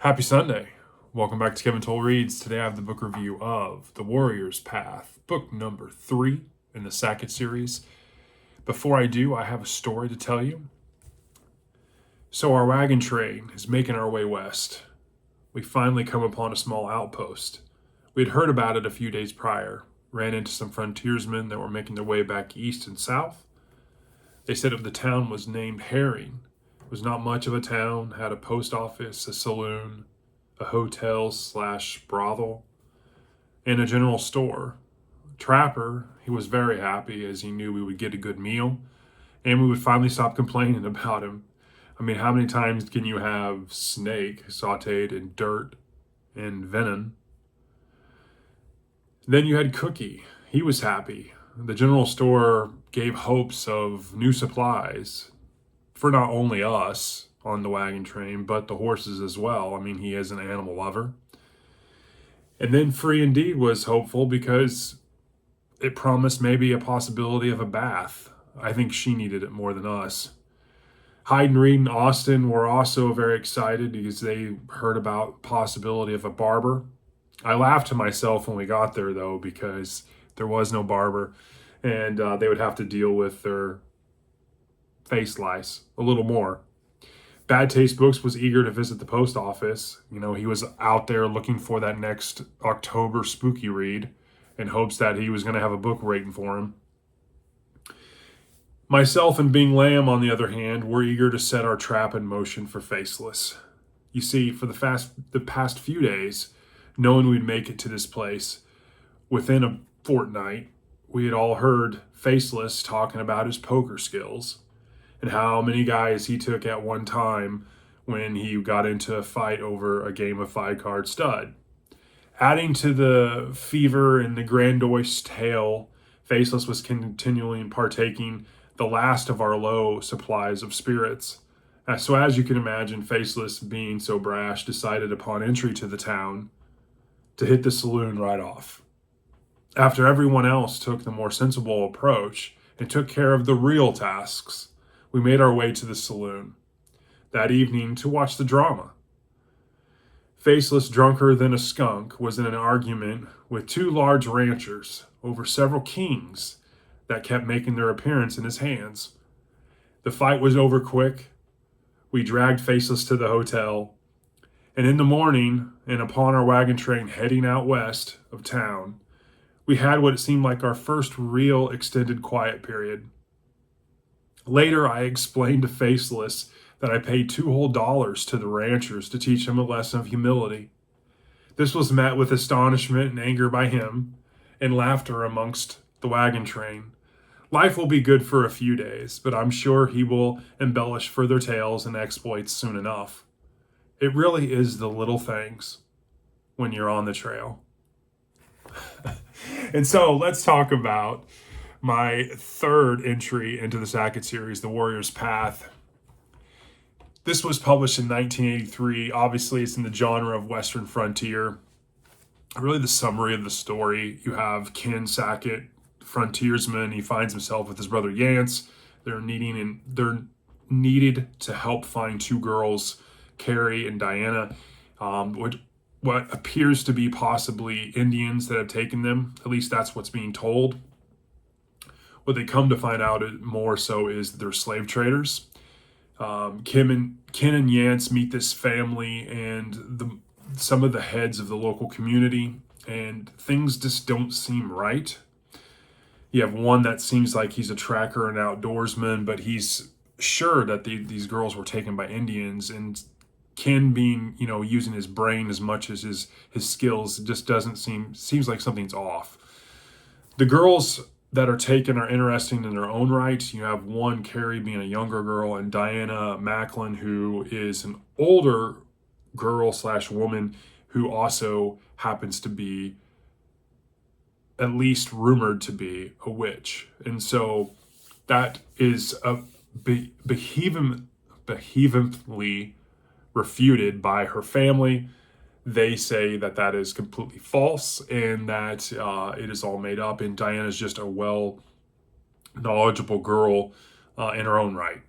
Happy Sunday. Welcome back to Kevin Toll Reads. Today I have the book review of The Warrior's Path, book number 3 in the Sackett series. Before I do, I have a story to tell you. So our wagon train is making our way west. We finally come upon a small outpost. We had heard about it a few days prior, ran into some frontiersmen that were making their way back east and south. They said if the town was named Herring. It was not much of a town, had a post office, a saloon, a hotel/brothel, and a general store. Trapper, he was very happy as he knew we would get a good meal and we would finally stop complaining about him. I mean, how many times can you have snake sauteed in dirt and venom? Then you had Cookie. He was happy. The general store gave hopes of new supplies for not only us on the wagon train, but the horses as well. I mean, he is an animal lover. And then FreeIndeed was hopeful because it promised maybe a possibility of a bath. I think she needed it more than us. Hyde and Reed and Austin were also very excited because they heard about possibility of a barber. I laughed to myself when we got there, though, because there was no barber, and they would have to deal with their face lice a little more. Bad Taste Books was eager to visit the post office. You know, he was out there looking for that next October spooky read in hopes that he was going to have a book waiting for him. Myself and BingLamb, on the other hand, were eager to set our trap in motion for Faceless. You see, for the past few days, knowing we'd make it to this place, within a fortnight, we had all heard Faceless talking about his poker skills and how many guys he took at one time when he got into a fight over a game of 5-card stud. Adding to the fever and the grandiose tale, Faceless was continually partaking the last of our low supplies of spirits. So as you can imagine, Faceless, being so brash, decided upon entry to the town to hit the saloon right off. After everyone else took the more sensible approach and took care of the real tasks, we made our way to the saloon that evening to watch the drama. Faceless, drunker than a skunk, was in an argument with two large ranchers over several kings that kept making their appearance in his hands. The fight was over quick. We dragged Faceless to the hotel, and in the morning, and upon our wagon train heading out west of town, we had what seemed like our first real extended quiet period. Later, I explained to Faceless that I paid $2 whole to the ranchers to teach him a lesson of humility. This was met with astonishment and anger by him, and laughter amongst the wagon train. Life will be good for a few days, but I'm sure he will embellish further tales and exploits soon enough. It really is the little things when you're on the trail. And so let's talk about my third entry into the Sackett series, The Warrior's Path. This was published in 1983. Obviously, it's in the genre of Western frontier. Really, the summary of the story, you have Ken Sackett, frontiersman. He finds himself with his brother Yance. They're needed to help find two girls, Carrie and Diana, what appears to be possibly Indians that have taken them. At least that's what's being told. What they come to find out more so is they're slave traders. Ken and Yance meet this family and some of the heads of the local community, and things just don't seem right. You have one that seems like he's a tracker and outdoorsman, but he's sure that these girls were taken by Indians, and Ken, being, using his brain as much as his skills, just seems like something's off. The girls that are taken are interesting in their own right. You have one, Carrie, being a younger girl, and Diana Macklin, who is an older girl/woman who also happens to be, at least rumored to be, a witch. And so that is a vehemently refuted by her family. They say that is completely false and that it is all made up, and Diana's just a knowledgeable girl in her own right.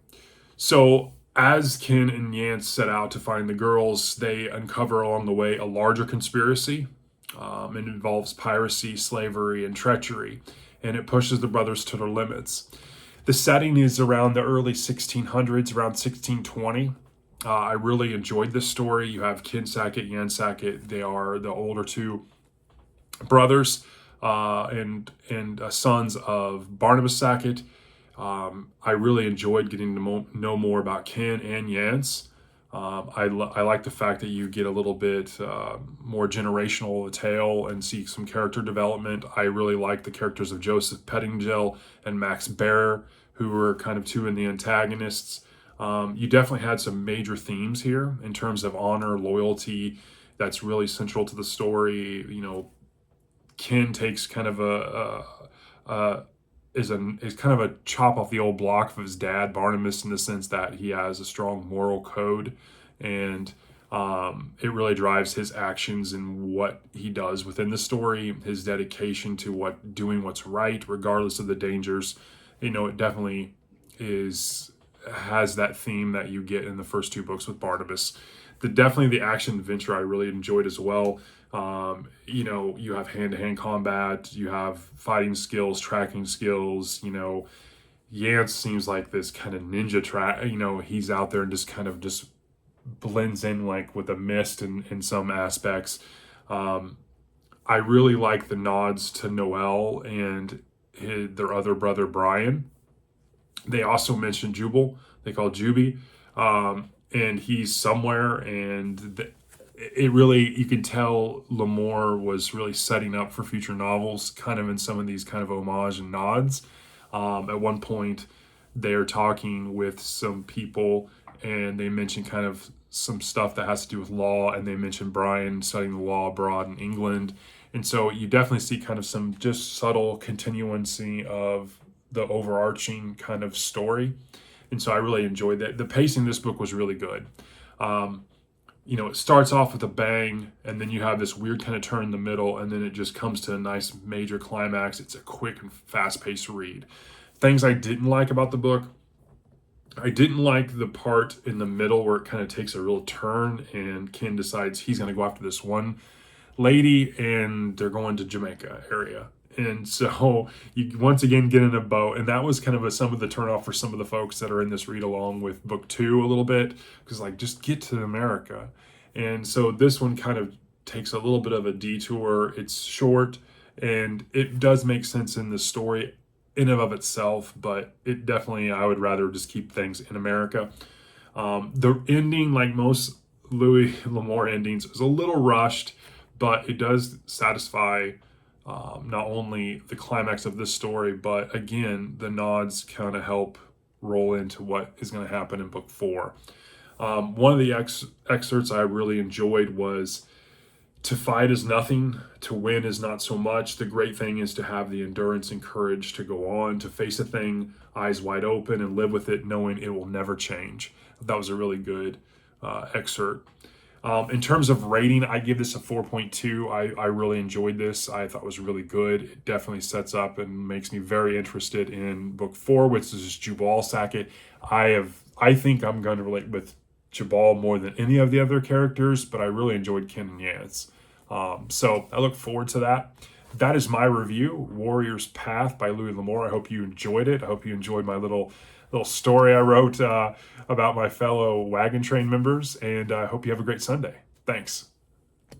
So As Ken and Yance set out to find the girls, they uncover along the way a larger conspiracy. It involves piracy, slavery, and treachery, and it pushes the brothers to their limits. The setting is around the early 1600s, around 1620. I really enjoyed this story. You have Ken Sackett, Jan Sackett. They are the older two brothers and sons of Barnabas Sackett. I really enjoyed getting to know more about Ken and Yance. I like the fact that you get a little bit more generational of a tale and see some character development. I really like the characters of Joseph Pettingell and Max Baer, who were kind of two of the antagonists. You definitely had some major themes here in terms of honor, loyalty. That's really central to the story. You know, Ken takes kind of is kind of a chop off the old block of his dad Barnabas, in the sense that he has a strong moral code, and it really drives his actions and what he does within the story. His dedication to doing what's right, regardless of the dangers. You know, it definitely has that theme that you get in the first two books with Barnabas. Definitely the action adventure I really enjoyed as well. You know, you have hand-to-hand combat, you have fighting skills, tracking skills. You know, Yance seems like this kind of ninja you know, he's out there and just blends in like with a mist in some aspects. I really like the nods to Noel and their other brother Brian. They also mentioned Jubal. They call Juby. And he's somewhere, and it really, you can tell L'Amour was really setting up for future novels, kind of in some of these kind of homage and nods. At one point, they're talking with some people, and they mention kind of some stuff that has to do with law, and they mention Brian studying the law abroad in England. And so you definitely see kind of some just subtle continuancy of the overarching kind of story. And so I really enjoyed that. The pacing in this book was really good. You know, it starts off with a bang, and then you have this weird kind of turn in the middle, and then it just comes to a nice major climax. It's a quick and fast-paced read. Things I didn't like about the book: I didn't like the part in the middle where it kind of takes a real turn, and Ken decides he's going to go after this one lady, and they're going to Jamaica area. And so you once again get in a boat, and that was kind of some of the turnoff for some of the folks that are in this read along with book 2 a little bit, because like, just get to America. And so this one kind of takes a little bit of a detour. It's short, and it does make sense in the story in and of itself, but it definitely, I would rather just keep things in America. The ending, like most Louis L'Amour endings, is a little rushed, but it does satisfy not only the climax of this story, but again, the nods kind of help roll into what is going to happen in book 4. One of the excerpts I really enjoyed was, "To fight is nothing, to win is not so much. The great thing is to have the endurance and courage to go on, to face a thing eyes wide open and live with it, knowing it will never change." That was a really good excerpt. In terms of rating, I give this a 4.2. I really enjoyed this. I thought it was really good. It definitely sets up and makes me very interested in book 4, which is Jubal Sackett. I think I'm going to relate with Jubal more than any of the other characters, but I really enjoyed Ken and Yance. So I look forward to that. That is my review, Warrior's Path by Louis L'Amour. I hope you enjoyed it. I hope you enjoyed my little story I wrote about my fellow Wagon Train members, and I hope you have a great Sunday. Thanks.